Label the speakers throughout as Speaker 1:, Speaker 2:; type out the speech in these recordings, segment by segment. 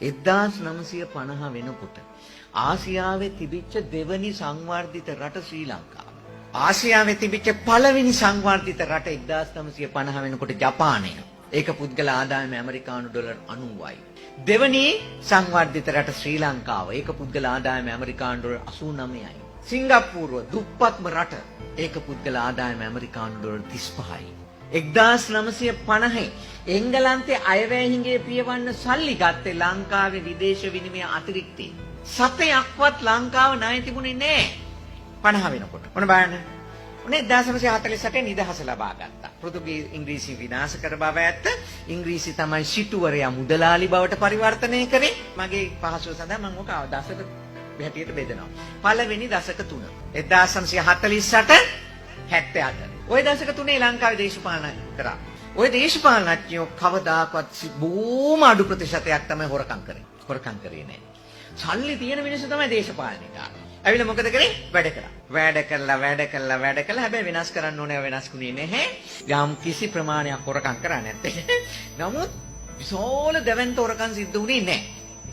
Speaker 1: 1950 වෙනකොට ආසියාවේ තිබිච්ච දෙවනි සංවර්ධිත රට ශ්‍රී ලංකාව. ආසියාවේ තිබිච්ච පළවෙනි සංවර්ධිත රට 1950 වෙනකොට ජපානය. ඒක පුද්ගල ආදායම ඇමරිකානු ඩොලර් 90යි. දෙවනි සංවර්ධිත රට ශ්‍රී ලංකාව. ඒක පුද්ගල ආදායම ඇමරිකානු ඩොලර් 89යි. සිංගප්පූරුව දුප්පත්ම රට. ඒක පුද්ගල ආදායම ඇමරිකානු ඩොලර් 35යි. 1950 එංගලන්තයේ අයවැය හිඟේ පියවන්න සල්ලි ගත්තේ ලංකාවේ විදේශ විනිමය අතිරික්තයෙන්. සතයක්වත් ලංකාව ණය තිබුණේ නැහැ 50 වෙනකොට. මොන බලන්න. උනේ 1948 නිදහස ලබා ගත්තා. පෘතුගීසි ඉංග්‍රීසි විනාශ කර බව ඇත්ත. ඉංග්‍රීසි තමයි සිටුවරයා මුදලාලි බවට පරිවර්තනය කරේ. මගේ පහසුව සඳහා මම ඔක දශක හැටියට බෙදනවා. පළවෙනි දශක 3 1948 78. ওই දශක 3 ලංකාවේ දේශපාලන කරා. ওই දේශපාලනඥයෝ කවදාකවත් බොහොම අඩු ප්‍රතිශතයක් තමයි හොරකම් කරේ. හොරකම් කරේ නැහැ. සල්ලි තියෙන මිනිස්සු තමයි දේශපාලනේ කරන්නේ. ඇවිල්ලා මොකද කරේ? වැඩ කරා. වැඩ කළා. හැබැයි වෙනස් කරන්න ඕනේ වෙනස්ුනේ නැහැ. යම් කිසි ප්‍රමාණයක් හොරකම් කරා නැත්තේ. නමුත් විශාල දැවැන්ත හොරකම් සිද්ධ වුණේ නැහැ.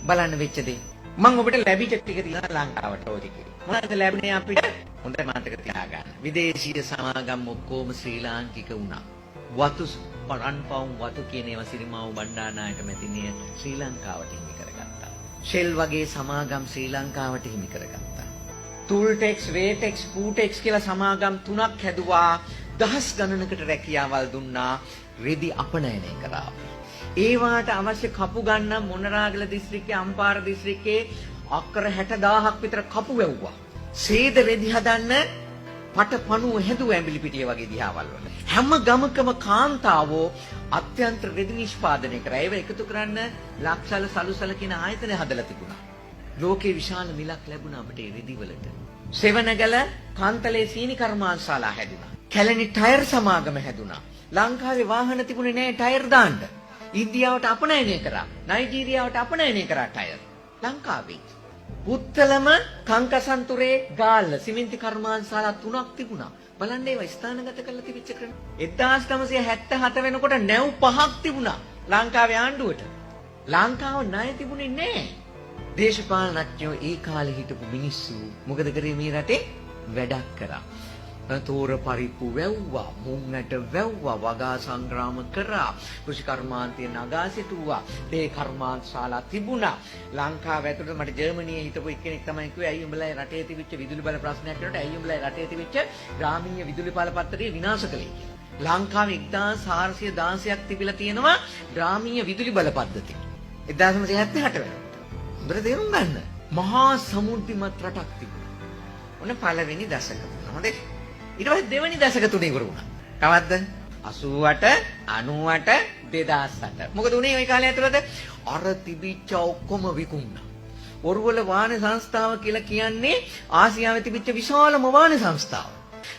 Speaker 1: බලන්න වෙච්ච දේ. මම ඔබට ලැබිච්ච ටික තියෙනවා ලංකාවට ඔය ටික. මොනවද ලැබුණේ අපිට? හොඳ මතක තියාගන්න. විදේශීය සමාගම් ඔක්කොම ශ්‍රී ලාංකික වුණා. වතු රන්පවුම් වතු කියන ඒවා සිරිමාවු බණ්ඩාරනායක මැතිණිය ශ්‍රී ලංකාවට හිමි කරගත්තා. ෂෙල් වගේ සමාගම් ශ්‍රී ලංකාවට හිමි කරගත්තා. තුල්ටෙක්ස්, වේටෙක්ස්, පූටෙක්ස් කියලා සමාගම් 3ක් හැදුවා. දහස් ගණනකට රැකියාවල් දුන්නා. රෙදි අපනයනය කරා. ඒවාට අවශ්‍ය කපු ගන්න මොනරාගල දිස්ත්‍රික්කයේ අම්පාර දිස්ත්‍රික්කයේ අක්කර 60000ක් විතර කපු වැව්වා. සේද රෙදි හදන්න පටපණුව හැදුව ඇඹිලි පිටිය වගේ දිහාවල් වල. හැම ගමකම කාන්තාවෝ අත්‍යන්ත රෙදි නිෂ්පාදනය කරා. ඒව එකතු කරන්න ලක්ෂල සලුසල කියන ආයතන හදලා තිබුණා. ලෝකේ විශාල මිලක් ලැබුණා අපිට රෙදි වලට. සෙවණගල කාන්තලේ සීනි කර්මාන්තශාලා හැදුනා. කැලණි ටයර් සමාගම හැදුනා. ලංකාවේ වාහන තිබුණේ නැහැ ටයර් දාන්න. ඉන්දියාවට අපනයනය කරා. නයිජීරියාවට අපනයනය කරා ටයර්. ලංකාවේ පුත්තලම කංකසන්තුරේ ගාල්ල සිමෙන්ති කර්මාන්තශාලා 3ක් තිබුණා. බලන්න ඒවා ස්ථානගත කරලා තිබිච්ච ක්‍රම. 1977 වෙනකොට නැව් 5ක් තිබුණා ලංකාවේ ආණ්ඩුවට. ලංකාව ණය තිබුණේ නැහැ. දේශපාලනඥයෝ ඒ කාලේ හිටපු මිනිස්සු මොකද කරේ මේ රටේ? වැඩක් කරා. තෝර පරිප්පු වැව්වා, මුංගට වැව්වා, වගා සංග්‍රාම කරා, කෘෂි කර්මාන්තයේ නගා සිටුවා, දේ කර්මාන්තශාලා තිබුණා. ලංකාව ඇතුළත මට ජර්මනියේ හිටපු එක්කෙනෙක් තමයි කිව්වේ ඇයි උඹලා රටේ තිබිච්ච විදුලි බල ප්‍රශ්නයක් කරනකොට ඇයි උඹලා රටේ තිබිච්ච ග්‍රාමීය විදුලි බල පත්‍රය විනාශ කළේ කියලා. ලංකාවේ 1416ක් තිබිලා තියෙනවා ග්‍රාමීය විදුලි බල පද්ධති. 1978 වෙනකොට. උඹලා තේරුම් ගන්න. මහා සමුද්‍රිමත් රටක් තිබුණා. ඔන්න පළවෙනි දශක. හොඳේ. ඊට පස්සේ දෙවෙනි දශක තුනේ ඉවර වුණා. කවද්ද? 88, 98, 2008. මොකද උනේ ওই කාලය ඇතුළත? අර තිබිච්ච ඔක්කොම විකුණා. ඔරුවල වාහන සංස්ථාව කියලා කියන්නේ ආසියාවේ තිබිච්ච විශාලම වාහන සංස්ථාව.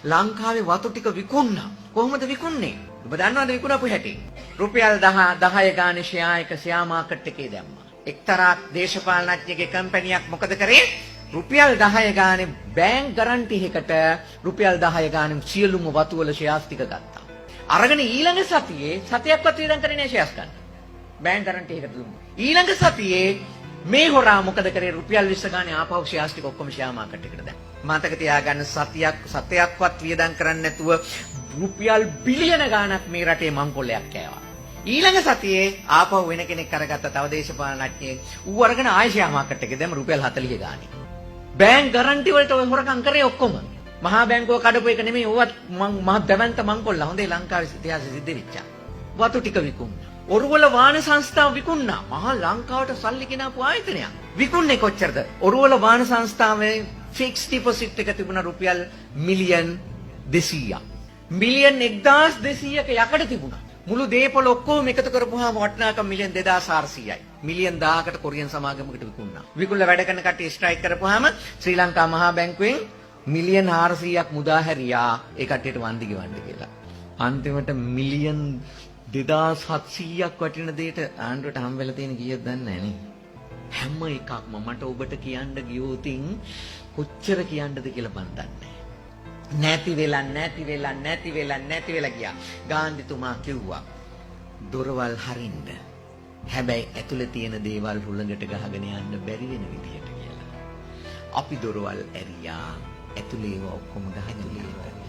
Speaker 1: ලංකාවේ වතු ටික විකුණා. කොහොමද විකුණන්නේ? ඔබ දන්නවද විකුණපු හැටි? රුපියල් 10 ගානේ ෂෙයා මාකට් එකේ දැම්මා. එක්තරා දේශපාලනඥයෙක්ගේ කම්පැනියක් මොකද කරේ? රුපියල් 10 ගානේ බැංක් ගරන්ටි එකකට රුපියල් 10 ගානේ සියලුම වතු වල ෂෙයාර්ස් ටික ගත්තා. අරගෙන ඊළඟ සතියේ සතියක්වත් වියදම් කරේ නැහැ ෂෙයාර්ස් ගන්න. බැංක් ගරන්ටි එකට දුන්නා. ඊළඟ සතියේ මේ හොරා මොකද කරේ? රුපියල් 20 ගානේ ආපහු ෂෙයාර්ස් ටික ඔක්කොම ෂෙයා මාකට් එකට දැම්මා. මතක තියාගන්න සතියක්වත් වියදම් කරන්නේ නැතුව රුපියල් බිලියන ගාණක් මේ රටේ මංකොල්ලයක් කෑවා. ඊළඟ සතියේ ආපහු වෙන කෙනෙක් අරගත්ත තව දේශපාලනඥයෙක් ඌ අරගෙන ආයෙ ෂෙයා මාකට් එකේ දැම්ම රුපියල් 40 ගානේ. බැංක් ගරන්ටි වලට ඔය හොරකම් කරේ ඔක්කොම. මහා බැංකුව කඩපු එක නෙමෙයි ඕවත් මහ දැවැන්ත මංකොල්ල. හොඳේ ලංකාවේ ඉතිහාසෙ සිද්ධ වෙච්චා. වතු ටික විකුණා. ඔරුවල වාහන සංස්ථාව විකුණා. මහා ලංකාවට සල්ලි ගෙනාපු ආයතනයක්. විකුණන්නේ කොච්චරද? ඔරුවල වාහන සංස්ථාවේ ෆික්ස් ඩිපොසිට් එක තිබුණා රුපියල් මිලියන් 200ක්. මිලියන් 1200ක යකඩ තිබුණා. මුළු දේපොළ ඔක්කොම එකතු කරපුවාම වටිනාකම මිලියන් 2400යි. මිලියන් 1000කට කොරියන් සමාගමකට විකුණා. විකුණලා වැඩ කරන කට්ටිය ස්ට්‍රයික් කරපුවාම ශ්‍රී ලංකා මහා බැංකුවෙන් මිලියන් 400ක් මුදා හැරියා ඒ කට්ටියට වන්දි ගෙවන්න කියලා. අන්තිමට මිලියන් 2700ක් වටින දෙයට ආණ්ඩුවට හම් වෙලා තියෙන කීයද දන්නේ නැහැ නේ. හැම එකක්ම මට ඔබට කියන්න ගියොතින් කොච්චර කියන්නද කියලා මන් දන්නේ නැති වෙලා ගියා. ගාන්ධිතුමා කිව්වා දොරවල් හරින්න හැබැයි ඇතුලේ තියෙන දේවල් හුළඟට ගහගෙන යන්න බැරි වෙන විදියට කියලා. අපි දොරවල් ඇරියා. ඇතුලේ ඒවා ඔක්කොම ගහගෙන